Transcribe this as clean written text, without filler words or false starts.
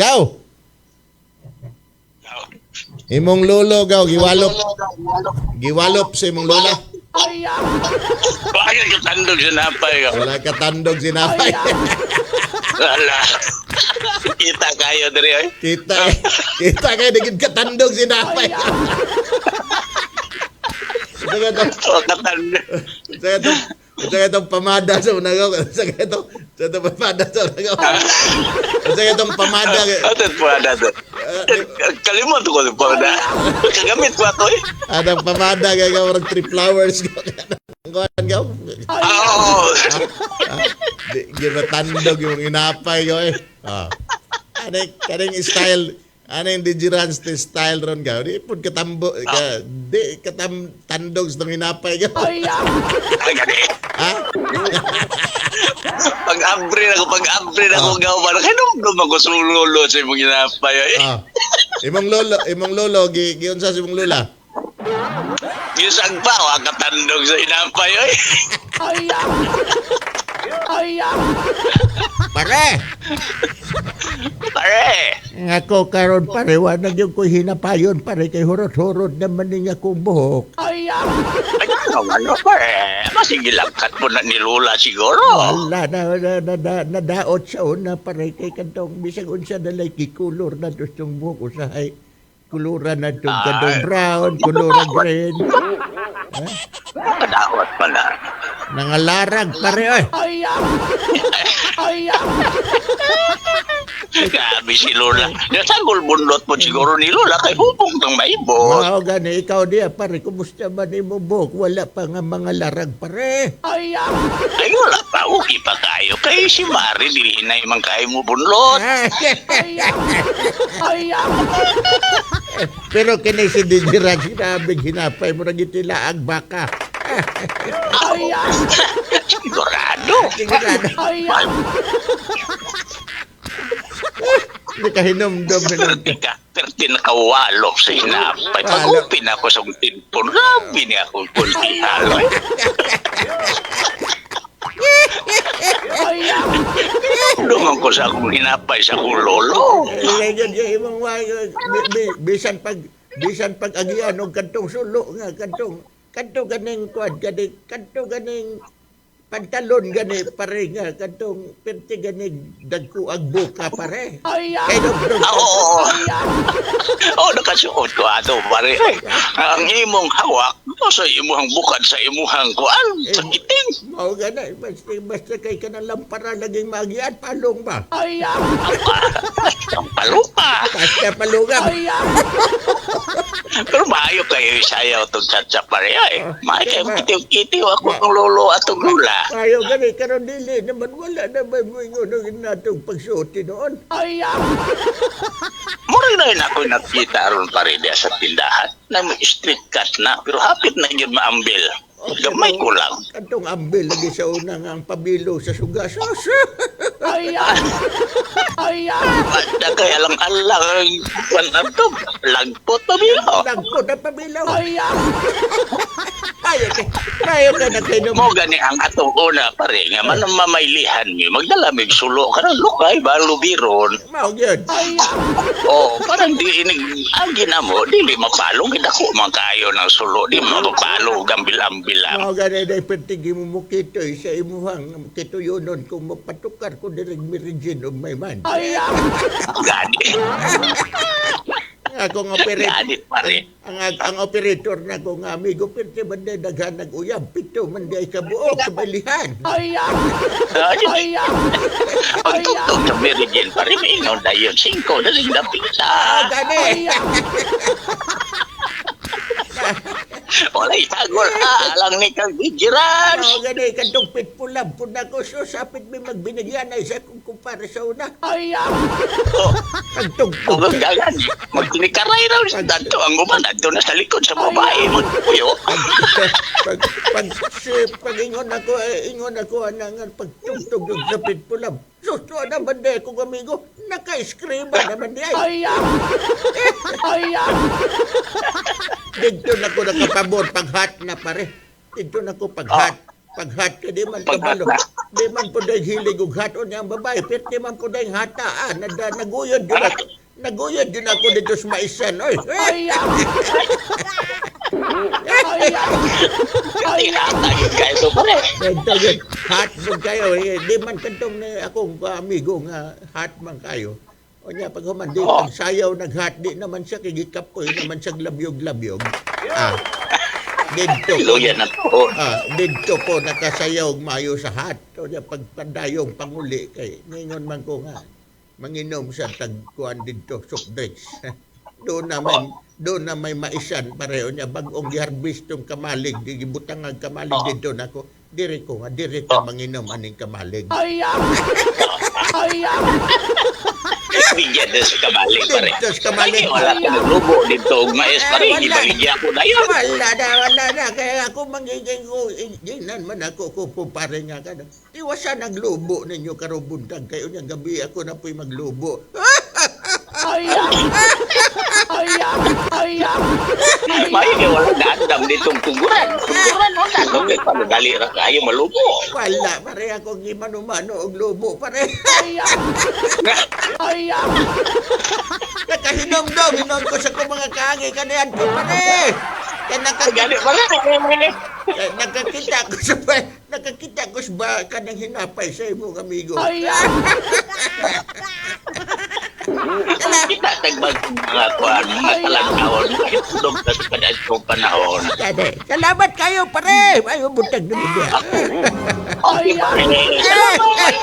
Gaw. Imong lolo gaw giwalop. Giwalop sa imong lola. Bakit yung tandog sa napay ka? Wala ka tandog sinapay. Wala. Kita kayo diri ay. Kita kay digid ka tandog sinapay. Sige to. O katandog. Sige to pamada sa unagaw. Sige to pamada sa unagaw. Sige to pamada. Atot po ada to. Kalimot ko po ada. Kagamit ko ato eh. Adang pamada kay gaw orang 3 flowers gaw. Oo. Di ba tandog yung inapay ko eh. Kaning style, yung digiran style ron ka. Di po katambo, tandog sa inapay ko. Ay gani. Ha? Pag-abre na ko gaw ba. Kaya nung ako sulolo sa imong ginapay ay. Imong lolo, giunsa sa imong lola? Yung sagpa, katandog sa inapay ay. Pare! Ako karon pare, wanag yung ko hinapayon pare kay hurot-hurot naman niya kong buhok. Ay, ano pare? Masigilangkat mo na ni Lola siguro. Wala nadaot sa una pare kay kantong bisag unsa dalay kikulor na tong buhok usahay. Kuluran na itong kantong brown, kuluran green. Kadawat pala. Nangalarag pare oy. Grabe si Lola. Nasagol bundot mo siguro ni Lola kay hubong ng maibot. Mao gani ikaw diya pare, kumusta man imo buhok? Wala pa nga mga larag pare. Ay wala pa. Okay pa kayo. Kay si Mari dilihinay man kayo mo bunlot. Pero kini si Dijiran sinabing hinapay mo na gitilaag baka. Sigurado. Hindi ka hinumdum. Perti nakawalo sa hinapay. Pag-upin ako sa tinpon, rabi niya akong kunti haloy. Dungan ko sa akong hinapay sa akong lolo. Bisan pag agian og kantong sulo nga kantong ganing pantalon gani pare nga kantong perti gani dagko ag buka pare. Kay dog. Oo, nakasuot ko ato pare. Ang imong hawak o sa imong bukad sa imong kuan sa kiting. Mao gani basta kay kanang lampara laging magian palong ba? Ang palupa. Basta palunga. Pero maayo kayo isayaw itong chatsa pare ay. Maayo kayo kitiw-kitiw ako ng lolo at ng lula. Ayaw gani, karon dili naman wala naman mo ingon natong pagsuoti noon. Mura na rin ako nakita ron pare diya sa tindahan na may street cut na pero hapit na yun maambil. Gamay ko lang. Kantong ambil lagi sa unang ang pabilo sa sugasos. Basta kaya lang alang ito. Lagpot pabilo. Lagpot na pabilo. Ayaw ka na kayo mo gani ang atong una pare nga man mamailihan mi magdala mig sulo ka ng lukay ba lubiron. Mao gyud. Parang di inig ang ginamo dili mapalong gidako man kayo ng sulo di mapalo gambil-ambil lang. Mao gani day pertigi mo mukitoy sa imuhang kituyonon kung mapatukar ko direk mirijin og may man. Gani. Akong ang operator na kong amigo perti man day daghan nag-uyab pito man day kabuok sa balihan. Ang tugtog sa Meridien pare may ingon na yun 5 na rin na pizza. Gani. Wala itagol lang ni kang Dijiran. Gani kantong pitpulab po na ko so sapit may magbinigyan ay sa kung kumpara sa una. Kung gagan, magtinikaray raw sa dato ang uman dato na sa likod sa babae magpuyo. Pag ingon ako anang pagtugtog sa pitpulab. Susto naman di kong amigo, naka-scream naman di ay. Dito na ko nakapabor pag-hot na pare. Dito na ko pag-hot. Pag-hot ka di man kabalo. Di man po dahil hilig og hat. O niyang babae, pero di man po dahil hata. Naguyod yun ako. Naguyod yun ako dito sa maisan. Oy. Tinatagin kayo ito pare. Ito yun, hat mo kayo. Di man kantong akong amigo nga hat man kayo. O niya, pag humandi, pag sayaw naghat, di naman siya kigikapoy, naman siya labyog-labyog. Dito po nakasayaw mayo sa hat. O niya, pag pandayong panguli kay, ngayon man ko nga, manginom sa tagkuhan dito, soft drinks. Doon na may maisan pareho niya, bagong giharbis tong kamalig, gibutang ang kamalig dito na ko. Dire ko manginom aning kamalig. Bigyan din sa kamalig pare. Dito sa kamalig. Wala ka naglubo dito. Maes pare, ibigyan ko na yun. Wala na. Kaya ako magiging ko, ginan man ako po pare nga ka. Iwasa naglubo ninyo karubuntag kayo niyang gabi ako na po'y maglubo. May wala dadam ditong tuguran. Tuguran mo na. Nung pagdali ra kayo malubo. Wala, pare ako gimano-mano og lubo, pare. Nakahinom-hinom ko sa mga kaagi kaniyan ko, pare. Gani pare. Nakakita ko sa kanang hinapay sa imong amigo. Kita tagbag mga kuhan, mga talagkawon, dog sa kanadtong panahon. Salamat kayo, pare. Ayaw buntag na niya. Okay, pare. Salamat.